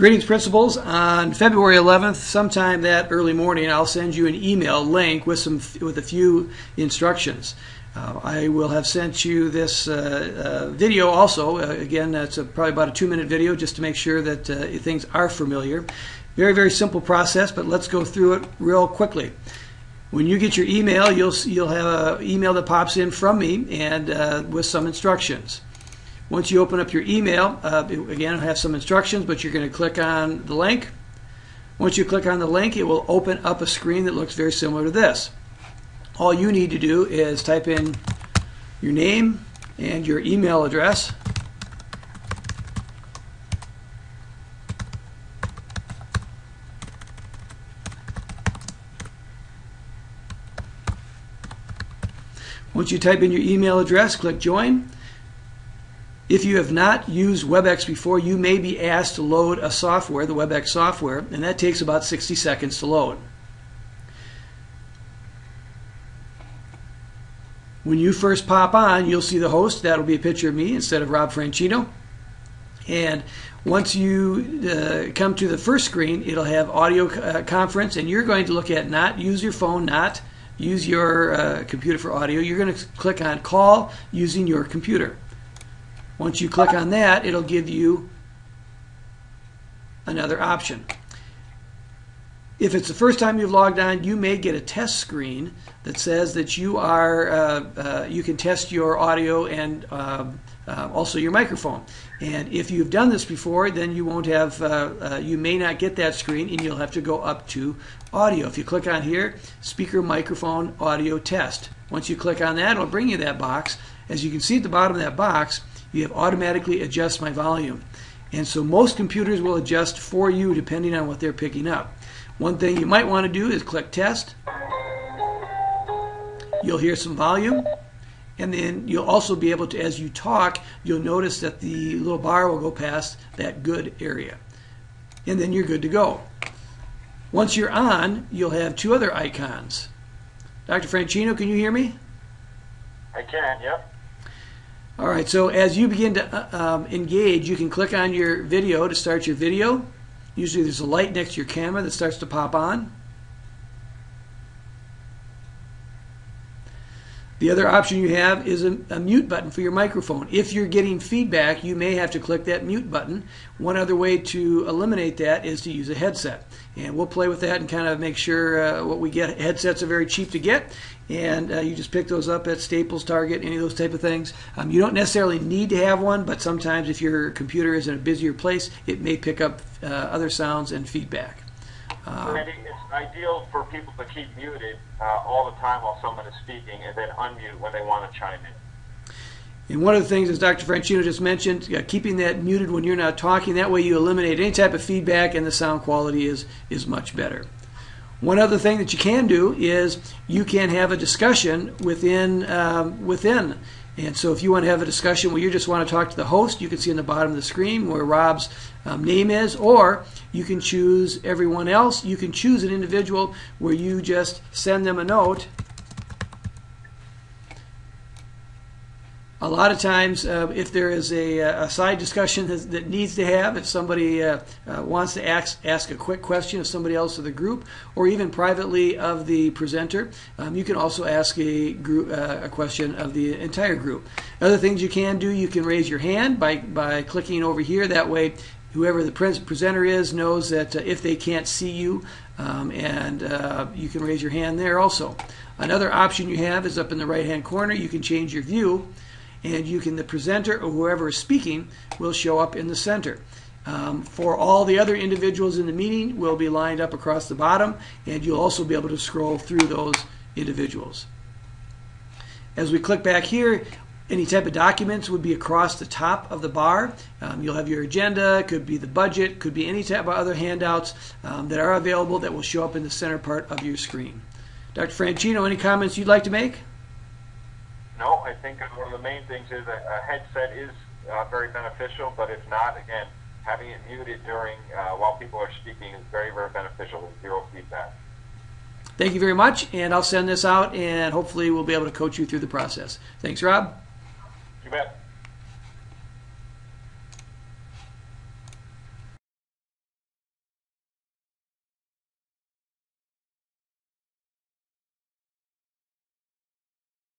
Greetings, principals. On February 11th, sometime that early morning, I'll send you an email link with a few instructions. I will have sent you this video also. Again, it's probably about a 2-minute video just to make sure that things are familiar. Very, very simple process, but let's go through it real quickly. When you get your email, you'll have an email that pops in from me and with some instructions. Once you open up your email, again, it'll have some instructions, but you're going to click on the link. Once you click on the link, it will open up a screen that looks very similar to this. All you need to do is type in your name and your email address. Once you type in your email address, click Join. If you have not used WebEx before, you may be asked to load a software, the WebEx software, and that takes about 60 seconds to load. When you first pop on, you'll see the host. That'll be a picture of me instead of Rob Francino. And once you come to the first screen, it'll have audio conference, and you're going to look at not use your phone, not use your computer for audio. You're going to click on call using your computer. Once you click on that, it'll give you another option. If it's the first time you've logged on, you may get a test screen that says that you can test your audio and also your microphone. And if you've done this before, then you won't have, you may not get that screen, and you'll have to go up to audio. If you click on here, speaker, microphone, audio test. Once you click on that, it'll bring you that box. As you can see at the bottom of that box, you have automatically adjust my volume. And so most computers will adjust for you depending on what they're picking up. One thing you might want to do is click test. You'll hear some volume, and then you'll also be able to, as you talk, you'll notice that the little bar will go past that good area. And then you're good to go. Once you're on, you'll have two other icons. Dr. Francino, can you hear me? I can, yep. All right, so as you begin to engage, you can click on your video to start your video. Usually there's a light next to your camera that starts to pop on. The other option you have is a mute button for your microphone. If you're getting feedback, you may have to click that mute button. One other way to eliminate that is to use a headset. And we'll play with that and kind of make sure what we get. Headsets are very cheap to get, and you just pick those up at Staples, Target, any of those type of things. You don't necessarily need to have one, but sometimes if your computer is in a busier place, it may pick up other sounds and feedback. Randy, it's ideal for people to keep muted all the time while someone is speaking, and then unmute when they want to chime in. And one of the things, as Dr. Francino just mentioned, keeping that muted when you're not talking, that way you eliminate any type of feedback and the sound quality is much better. One other thing that you can do is you can have a discussion within. And so if you want to have a discussion where you just want to talk to the host, you can see in the bottom of the screen where Rob's name is, or you can choose everyone else. You can choose an individual where you just send them a note. A lot of times, if there is a side discussion that needs to have, if somebody wants to ask a quick question of somebody else of the group, or even privately of the presenter, you can also ask a question of the entire group. Other things you can do, you can raise your hand by clicking over here. That way, whoever the presenter is knows that if they can't see you, and you can raise your hand there also. Another option you have is up in the right-hand corner. You can change your view, and the presenter or whoever is speaking will show up in the center. For all the other individuals in the meeting will be lined up across the bottom, and you'll also be able to scroll through those individuals. As we click back here, any type of documents would be across the top of the bar. You'll have your agenda, could be the budget, could be any type of other handouts that are available that will show up in the center part of your screen. Dr. Francino, any comments you'd like to make? No, I think one of the main things is a headset is very beneficial, but if not, again, having it muted during while people are speaking is very, very beneficial with zero feedback. Thank you very much, and I'll send this out, and hopefully we'll be able to coach you through the process. Thanks, Rob. You bet.